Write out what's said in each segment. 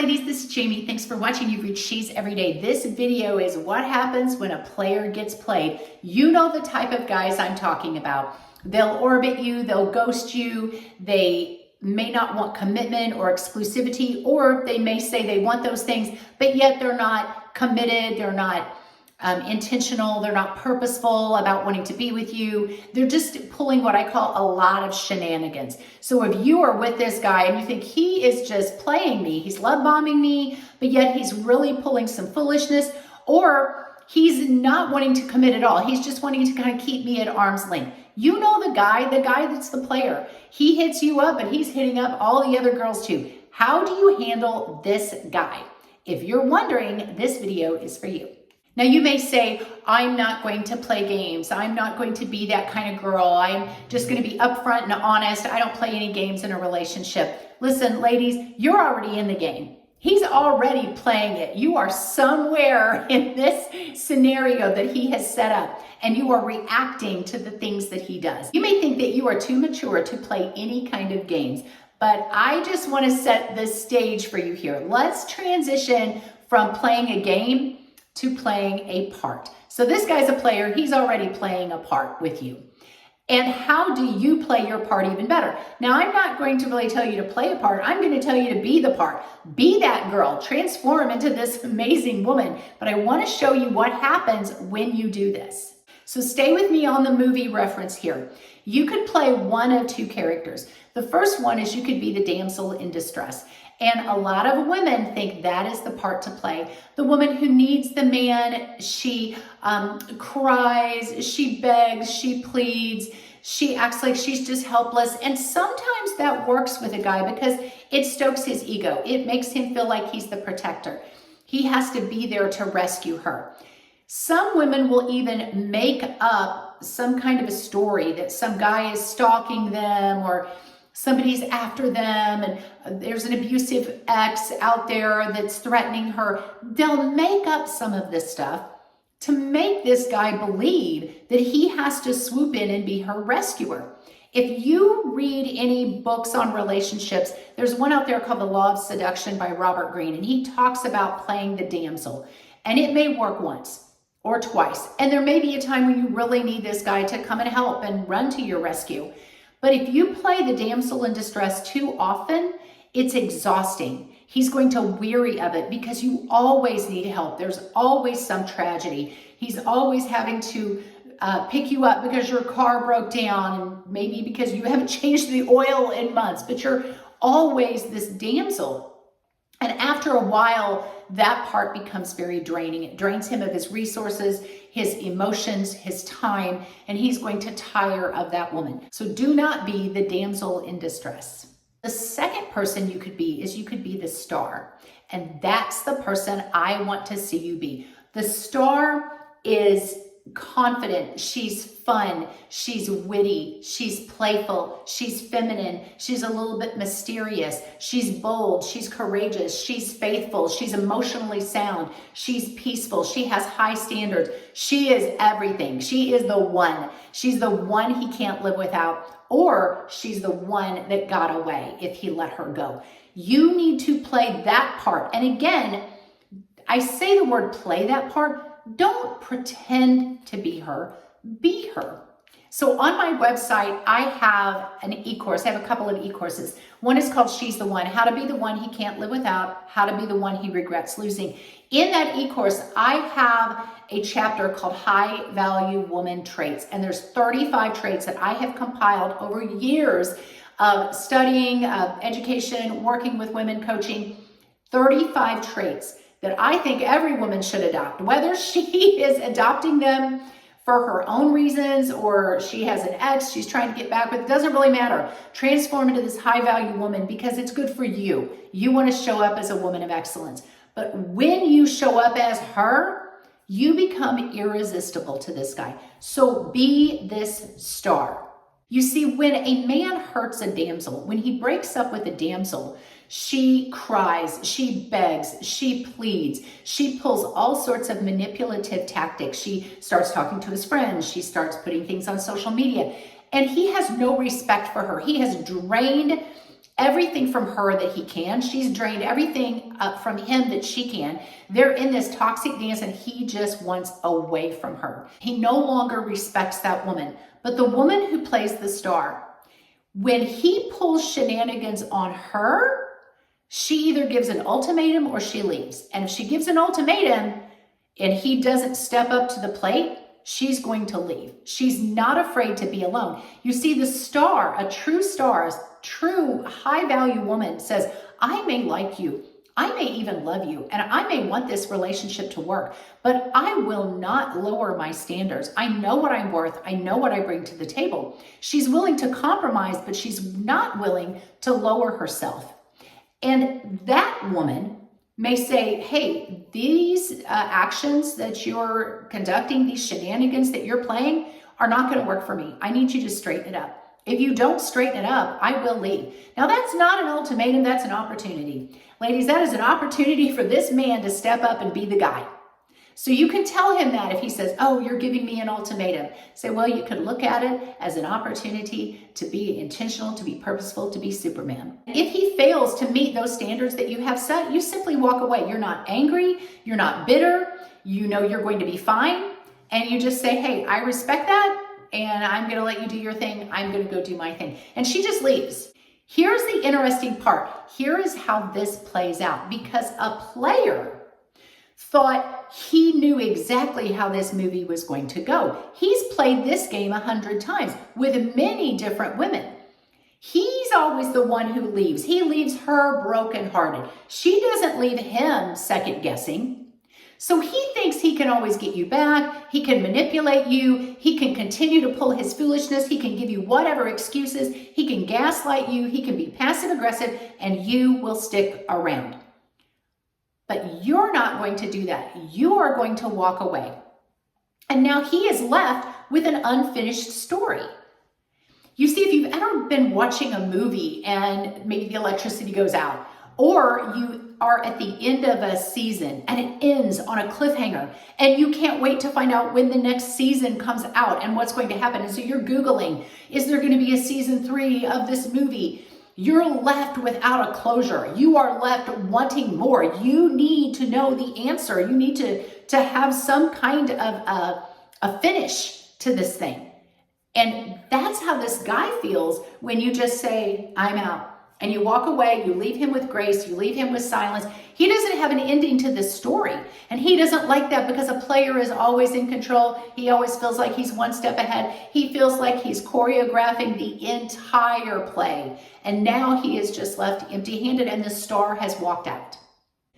ladies, this is Jamie. Thanks for watching. You've reached She's Everyday. This video is what happens when a player gets played. You know the type of guys I'm talking about. They'll orbit you, they'll ghost you, they may not want commitment or exclusivity, or they may say they want those things, but yet they're not committed, they're not intentional, they're not purposeful about wanting to be with you. They're just pulling what I call a lot of shenanigans. So if you are with this guy and you think he is just playing me, he's love bombing me, but yet he's really pulling some foolishness, or he's not wanting to commit at all. He's just wanting to kind of keep me at arm's length. You know the guy that's the player. He hits you up and he's hitting up all the other girls too. How do you handle this guy? If you're wondering, this video is for you. Now you may say, I'm not going to play games. I'm not going to be that kind of girl. I'm just going to be upfront and honest. I don't play any games in a relationship. Listen, ladies, you're already in the game. He's already playing it. You are somewhere in this scenario that he has set up, and you are reacting to the things that he does. You may think that you are too mature to play any kind of games, but I just want to set the stage for you here. Let's transition from playing a game to playing a part. So this guy's a player. He's already playing a part with you. And how do you play your part even better? Now, I'm not going to really tell you to play a part. I'm going to tell you to be the part. Be that girl. Transform into this amazing woman. But I want to show you what happens when you do this. So stay with me on the movie reference here. You could play one of two characters. The first one is you could be the damsel in distress. And a lot of women think that is the part to play. The woman who needs the man, she cries, she begs, she pleads, she acts like she's just helpless. And sometimes that works with a guy because it stokes his ego. It makes him feel like he's the protector. He has to be there to rescue her. Some women will even make up some kind of a story that some guy is stalking them or somebody's after them and there's an abusive ex out there that's threatening her. They'll make up some of this stuff to make this guy believe that he has to swoop in and be her rescuer. If you read any books on relationships, there's one out there called The Law of Seduction by Robert Greene, and he talks about playing the damsel. And it may work once or twice. And there may be a time when you really need this guy to come and help and run to your rescue. But if you play the damsel in distress too often, it's exhausting. He's going to weary of it because you always need help. There's always some tragedy. He's always having to pick you up because your car broke down and maybe because you haven't changed the oil in months, but you're always this damsel. And after a while, that part becomes very draining. It drains him of his resources, his emotions, his time, and he's going to tire of that woman. So do not be the damsel in distress. The second person you could be is you could be the star. And that's the person I want to see you be. The star is confident, she's fun, she's witty, she's playful, she's feminine, she's a little bit mysterious, she's bold, she's courageous, she's faithful, she's emotionally sound, she's peaceful, she has high standards, she is everything. She is the one. She's the one he can't live without, or she's the one that got away if he let her go. You need to play that part. And again, I say the word play that part. Don't pretend to be her, be her. So on my website, I have an e-course. I have a couple of e-courses. One is called She's the One, How to Be the One He Can't Live Without, How to Be the One He Regrets Losing. In that e-course, I have a chapter called High Value Woman Traits. And there's 35 traits that I have compiled over years of studying, education, working with women, coaching, 35 traits that I think every woman should adopt, whether she is adopting them for her own reasons or she has an ex she's trying to get back with. It doesn't really matter. Transform into this high value woman because it's good for you. You want to show up as a woman of excellence. But when you show up as her, you become irresistible to this guy. So be this star. You see, when a man hurts a damsel, when he breaks up with a damsel, she cries, she begs, she pleads, she pulls all sorts of manipulative tactics. She starts talking to his friends, she starts putting things on social media, and he has no respect for her. He has drained everything from her that he can. She's drained everything from him that she can. They're in this toxic dance and he just wants away from her. He no longer respects that woman. But the woman who plays the star, when he pulls shenanigans on her, she either gives an ultimatum or she leaves. And if she gives an ultimatum and he doesn't step up to the plate, she's going to leave. She's not afraid to be alone. You see, the star, a true high value woman says, I may like you. I may even love you. And I may want this relationship to work, but I will not lower my standards. I know what I'm worth. I know what I bring to the table. She's willing to compromise, but she's not willing to lower herself. And that woman may say, hey, these actions that you're conducting, these shenanigans that you're playing are not going to work for me. I need you to straighten it up. If you don't straighten it up, I will leave. Now, that's not an ultimatum. That's an opportunity. Ladies, that is an opportunity for this man to step up and be the guy. So you can tell him that if he says, oh, you're giving me an ultimatum. Say, well, you could look at it as an opportunity to be intentional, to be purposeful, to be Superman. If he fails to meet those standards that you have set, you simply walk away. You're not angry. You're not bitter. You know you're going to be fine. And you just say, hey, I respect that. And I'm going to let you do your thing. I'm going to go do my thing. And she just leaves. Here's the interesting part. Here is how this plays out. Because a player thought he knew exactly how this movie was going to go. He's played this game 100 times with many different women. He's always the one who leaves. He leaves her brokenhearted. She doesn't leave him second guessing. So he thinks he can always get you back. He can manipulate you. He can continue to pull his foolishness. He can give you whatever excuses. He can gaslight you. He can be passive aggressive, and you will stick around. But you're not going to do that. You are going to walk away. And now he is left with an unfinished story. You see, if you've ever been watching a movie and maybe the electricity goes out, or you are at the end of a season and it ends on a cliffhanger and you can't wait to find out when the next season comes out and what's going to happen. And so you're Googling, is there going to be a season 3 of this movie? You're left without a closure. You are left wanting more. You need to know the answer. You need to have some kind of a finish to this thing. And that's how this guy feels when you just say, I'm out. And you walk away, you leave him with grace, you leave him with silence. He doesn't have an ending to this story. And he doesn't like that because a player is always in control. He always feels like he's one step ahead. He feels like he's choreographing the entire play. And now he is just left empty-handed and the star has walked out.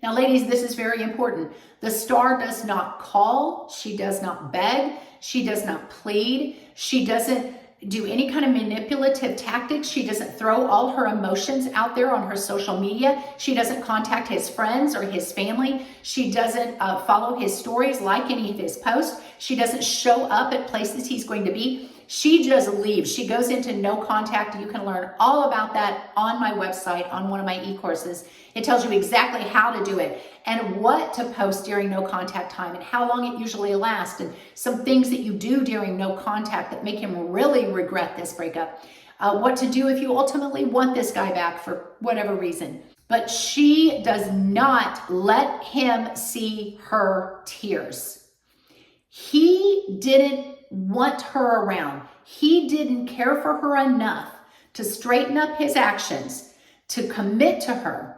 Now, ladies, this is very important. The star does not call. She does not beg. She does not plead. She doesn't do any kind of manipulative tactics. She doesn't throw all her emotions out there on her social media. She doesn't contact his friends or his family. She doesn't follow his stories, like any of his posts. She doesn't show up at places he's going to be. She just leaves. She goes into no contact. You can learn all about that on my website, on one of my e-courses. It tells you exactly how to do it and what to post during no contact time and how long it usually lasts and some things that you do during no contact that make him really regret this breakup. What to do if you ultimately want this guy back for whatever reason. But she does not let him see her tears. He didn't want her around. He didn't care for her enough to straighten up his actions, to commit to her.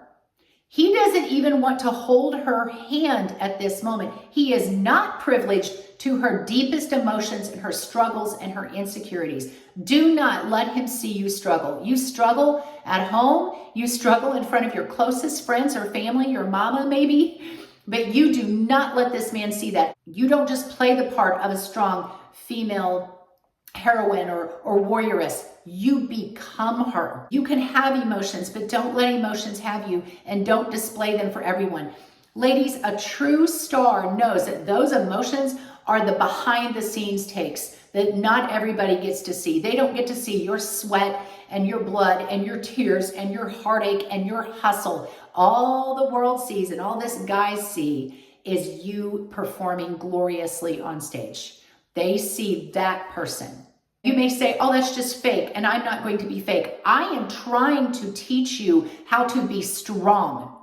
He doesn't even want to hold her hand at this moment. He is not privileged to her deepest emotions and her struggles and her insecurities. Do not let him see you struggle. You struggle at home. You struggle in front of your closest friends or family, your mama maybe, but you do not let this man see that. You don't just play the part of a strong female heroine or warrioress. You become her. You can have emotions, but don't let emotions have you, and don't display them for everyone. Ladies, a true star knows that those emotions are the behind the scenes takes that not everybody gets to see. They don't get to see your sweat and your blood and your tears and your heartache and your hustle. All the world sees and all this guys see is you performing gloriously on stage. They see that person. You may say, oh, that's just fake, and I'm not going to be fake. I am trying to teach you how to be strong.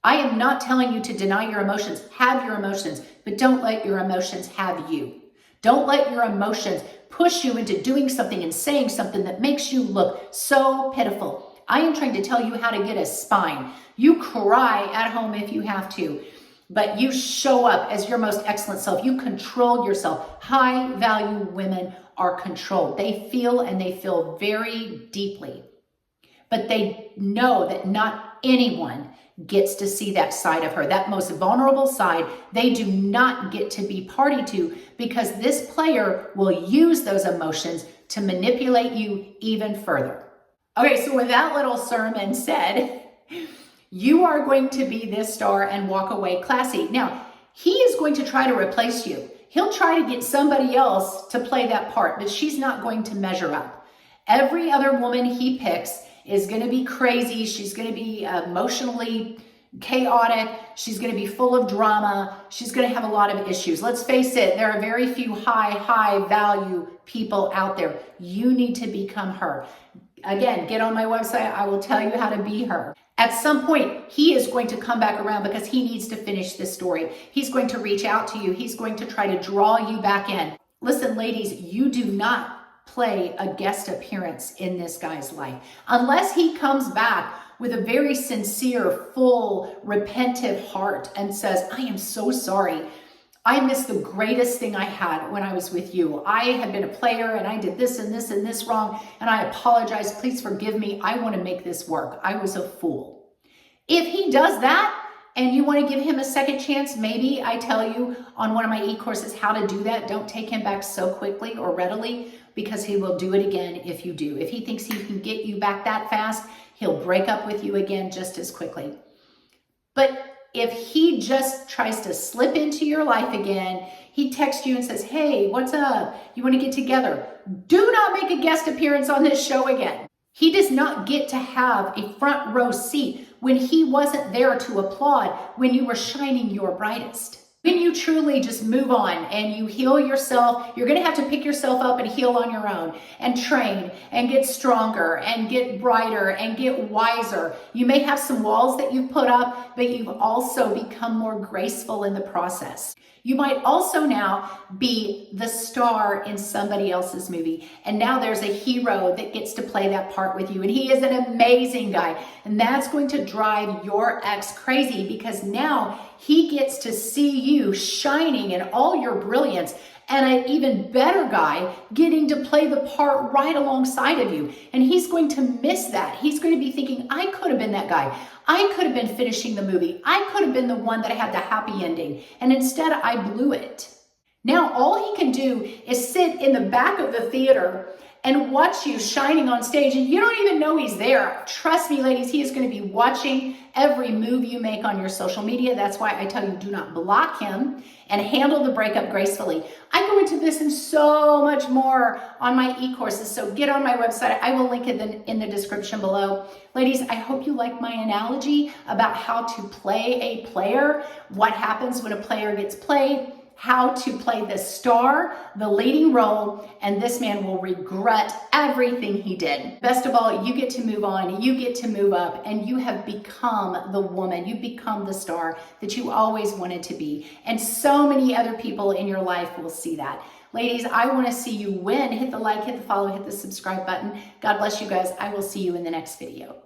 I am not telling you to deny your emotions. Have your emotions, but don't let your emotions have you. Don't let your emotions push you into doing something and saying something that makes you look so pitiful. I am trying to tell you how to get a spine. You cry at home if you have to, but you show up as your most excellent self. You control yourself. High value women are controlled. They feel, and they feel very deeply, but they know that not anyone gets to see that side of her, that most vulnerable side. They do not get to be party to, because this player will use those emotions to manipulate you even further. Okay, so with that little sermon said, you are going to be this star and walk away classy. Now, he is going to try to replace you. He'll try to get somebody else to play that part, but she's not going to measure up. Every other woman he picks is going to be crazy. She's going to be emotionally chaotic. She's going to be full of drama. She's going to have a lot of issues. Let's face it, there are very few high value people out there. You need to become her. Again, get on my website. I will tell you how to be her. At some point, he is going to come back around because he needs to finish this story. He's going to reach out to you. He's going to try to draw you back in. Listen, ladies, you do not play a guest appearance in this guy's life unless he comes back with a very sincere, full, repentive heart and says, I am so sorry. I missed the greatest thing I had when I was with you. I had been a player and I did this and this and this wrong, and I apologize. Please forgive me. I want to make this work. I was a fool. If he does that and you want to give him a second chance, maybe I tell you on one of my e-courses how to do that. Don't take him back so quickly or readily, because he will do it again if you do. If he thinks he can get you back that fast, he'll break up with you again just as quickly. But if he just tries to slip into your life again, he texts you and says, hey, what's up? You want to get together? Do not make a guest appearance on this show again. He does not get to have a front row seat when he wasn't there to applaud when you were shining your brightest. When you truly just move on and you heal yourself, you're going to have to pick yourself up and heal on your own and train and get stronger and get brighter and get wiser. You may have some walls that you've put up, but you've also become more graceful in the process. You might also now be the star in somebody else's movie. And now there's a hero that gets to play that part with you. And he is an amazing guy. And that's going to drive your ex crazy, because now he gets to see you shining in all your brilliance, and an even better guy getting to play the part right alongside of you. And he's going to miss that. He's going to be thinking, I could have been that guy. I could have been finishing the movie. I could have been the one that had the happy ending. And instead I blew it. Now all he can do is sit in the back of the theater and watch you shining on stage, and you don't even know he's there. Trust me, ladies, he is going to be watching every move you make on your social media. That's why I tell you, do not block him and handle the breakup gracefully. I go into this and so much more on my e-courses, so get on my website. I will link it in the description below. Ladies, I hope you like my analogy about how to play a player, what happens when a player gets played, how to play the star, the leading role, and this man will regret everything he did. Best of all, you get to move on, you get to move up, and you have become the woman, you become the star that you always wanted to be. And so many other people in your life will see that. Ladies, I want to see you win. Hit the like, hit the follow, hit the subscribe button. God bless you guys. I will see you in the next video.